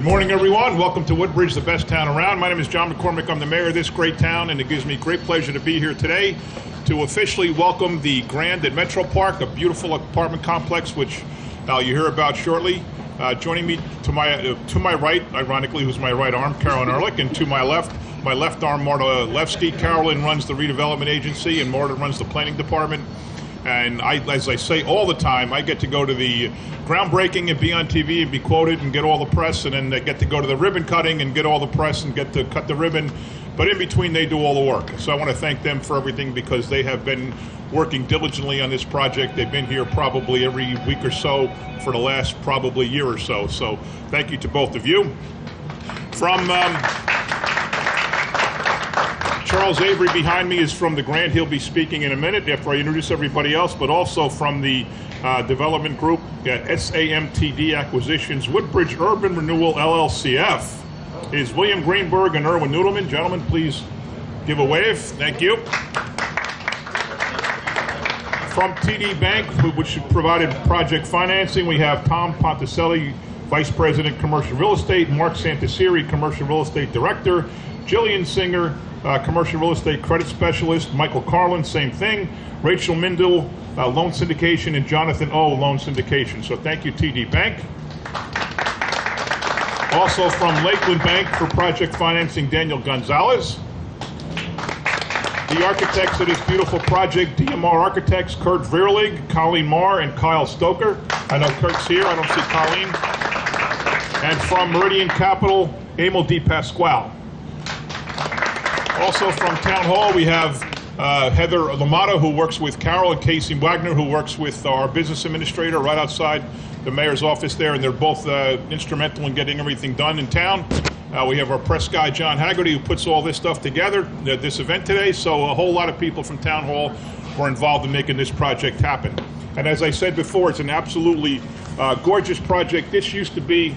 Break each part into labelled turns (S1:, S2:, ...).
S1: Good morning, everyone. Welcome to Woodbridge, the best town around. My name is John McCormick. I'm the mayor of this great town, and it gives me great pleasure to be here today to officially welcome the Grande at Metro Park, a beautiful apartment complex, which you hear about shortly. Joining me to my right, ironically, who's my right arm, Carolyn Ehrlich, and to my left arm, Marta Levsky. Carolyn runs the redevelopment agency, and Marta runs the planning department. And as I say all the time, I get to go to the groundbreaking and be on TV and be quoted and get all the press, and then I get to go to the ribbon cutting and get all the press and get to cut the ribbon. But in between, they do all the work. So I want to thank them for everything, because they have been working diligently on this project. They've been here probably every week or so for the last probably year or so. So thank you to both of you. From Charles Avery behind me is from the Grande. He'll be speaking in a minute after I introduce everybody else, but also from the development group, SAMTD Acquisitions, Woodbridge Urban Renewal LLCF, is William Greenberg and Erwin Noodleman. Gentlemen, please give a wave. Thank you. From TD Bank, which provided project financing, we have Tom Ponticelli, Vice President, Commercial Real Estate, Mark Santasiri, Commercial Real Estate Director, Jillian Singer, Commercial Real Estate Credit Specialist, Michael Carlin, same thing, Rachel Mindel, Loan Syndication, and Jonathan O, Loan Syndication. So thank you, TD Bank. Also from Lakeland Bank for project financing, Daniel Gonzalez. The architects of this beautiful project, DMR Architects, Kurt Vierlig, Colleen Marr, and Kyle Stoker. I know Kurt's here, I don't see Colleen. And from Meridian Capital, Emil Di Pasquale. Also from Town Hall, we have Heather Lamata, who works with Carol, and Casey Wagner, who works with our business administrator right outside the mayor's office there, and they're both instrumental in getting everything done in town. We have our press guy, John Haggerty, who puts all this stuff together, this event today, so a whole lot of people from Town Hall were involved in making this project happen. And as I said before, it's an absolutely gorgeous project. This used to be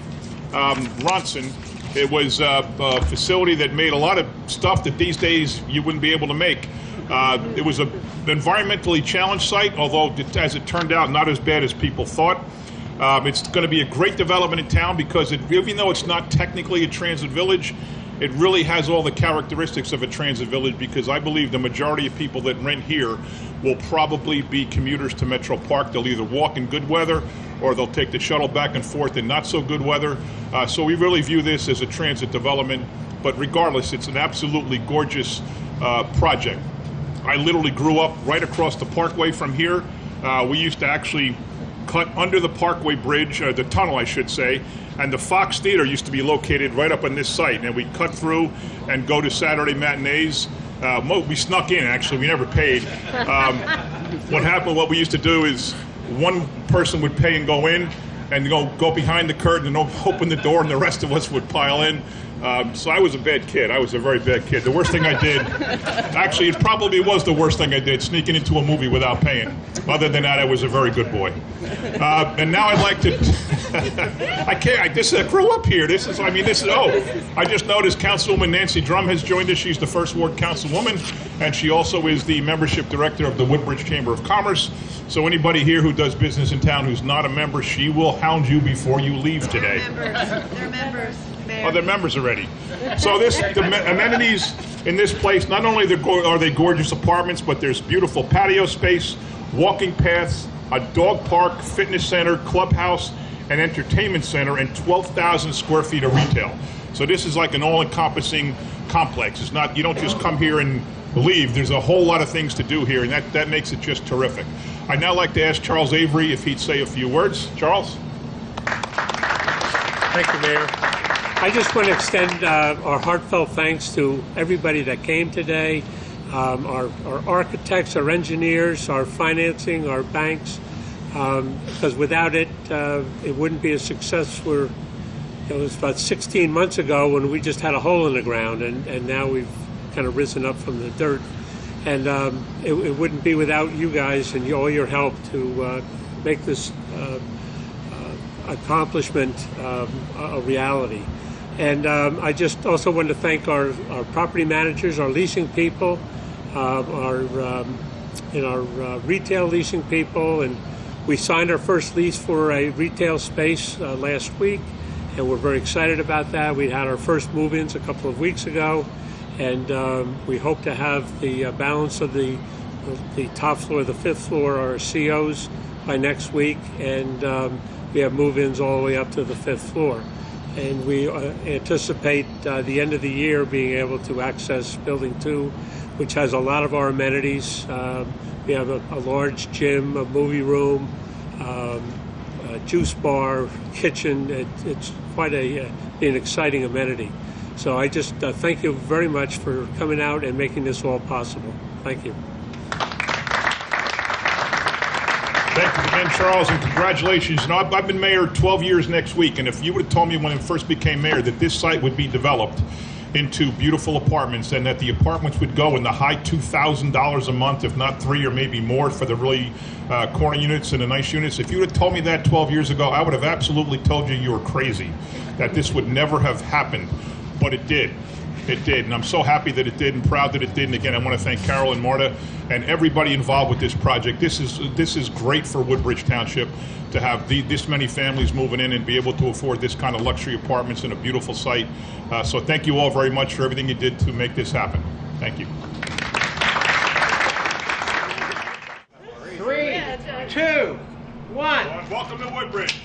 S1: Ronson. It was a facility that made a lot of stuff that these days you wouldn't be able to make. It was an environmentally challenged site, although as it turned out, not as bad as people thought. It's going to be a great development in town, because even though it's not technically a transit village, it really has all the characteristics of a transit village, because I believe the majority of people that rent here will probably be commuters to Metro Park. They'll either walk in good weather, or they'll take the shuttle back and forth in not so good weather. So we really view this as a transit development, but regardless, it's an absolutely gorgeous project. I literally grew up right across the Parkway from here. We used to actually cut under the Parkway Bridge, the tunnel I should say, and the Fox Theater used to be located right up on this site, and we cut through and go to Saturday matinees. We snuck in, actually, we never paid. What we used to do is one person would pay and go in, and go behind the curtain and open the door, and the rest of us would pile in. So I was a bad kid. I was a very bad kid. The worst thing I did, actually, it probably was the worst thing I did, sneaking into a movie without paying. Other than that, I was a very good boy. And now I'd like to, I grew up here. I just noticed Councilwoman Nancy Drum has joined us. She's the first ward councilwoman, and she also is the membership director of the Woodbridge Chamber of Commerce. So anybody here who does business in town who's not a member, she will hound you before you leave today.
S2: They're members.
S1: Oh, they're members already. So the amenities in this place, not only are they gorgeous apartments, but there's beautiful patio space, walking paths, a dog park, fitness center, clubhouse, and entertainment center, and 12,000 square feet of retail. So this is like an all-encompassing complex. It's not, you don't just come here and leave. There's a whole lot of things to do here, and that makes it just terrific. I'd now like to ask Charles Avery if he'd say a few words. Charles?
S3: Thank you, Mayor. I just want to extend our heartfelt thanks to everybody that came today, our architects, our engineers, our financing, our banks, because without it, it wouldn't be a success. It was about 16 months ago when we just had a hole in the ground, and now we've kind of risen up from the dirt. And it wouldn't be without you guys and all your help to make this accomplishment a reality. And I just also want to thank our property managers, our leasing people, our retail leasing people, and we signed our first lease for a retail space last week, and we're very excited about that. We had our first move-ins a couple of weeks ago, and we hope to have the balance of the top floor, the 5th floor, our COs by next week, and we have move-ins all the way up to the 5th floor. And we anticipate the end of the year being able to access Building 2, which has a lot of our amenities. We have a large gym, a movie room, a juice bar, kitchen. It's quite an exciting amenity. So I just thank you very much for coming out and making this all possible. Thank you.
S1: Thank you again, Charles, and congratulations. You know, I've been mayor 12 years next week, and if you would have told me when I first became mayor that this site would be developed into beautiful apartments and that the apartments would go in the high $2,000 a month, if not $3,000 or maybe more for the really corner units and the nice units, if you would have told me that 12 years ago, I would have absolutely told you were crazy, that this would never have happened. But it did. It did, and I'm so happy that it did and proud that it did. And again, I want to thank Carol and Marta and everybody involved with this project. This is great for Woodbridge Township to have this many families moving in and be able to afford this kind of luxury apartments in a beautiful site. So thank you all very much for everything you did to make this happen. Thank you.
S2: 3, 2, 1.
S1: Welcome to Woodbridge.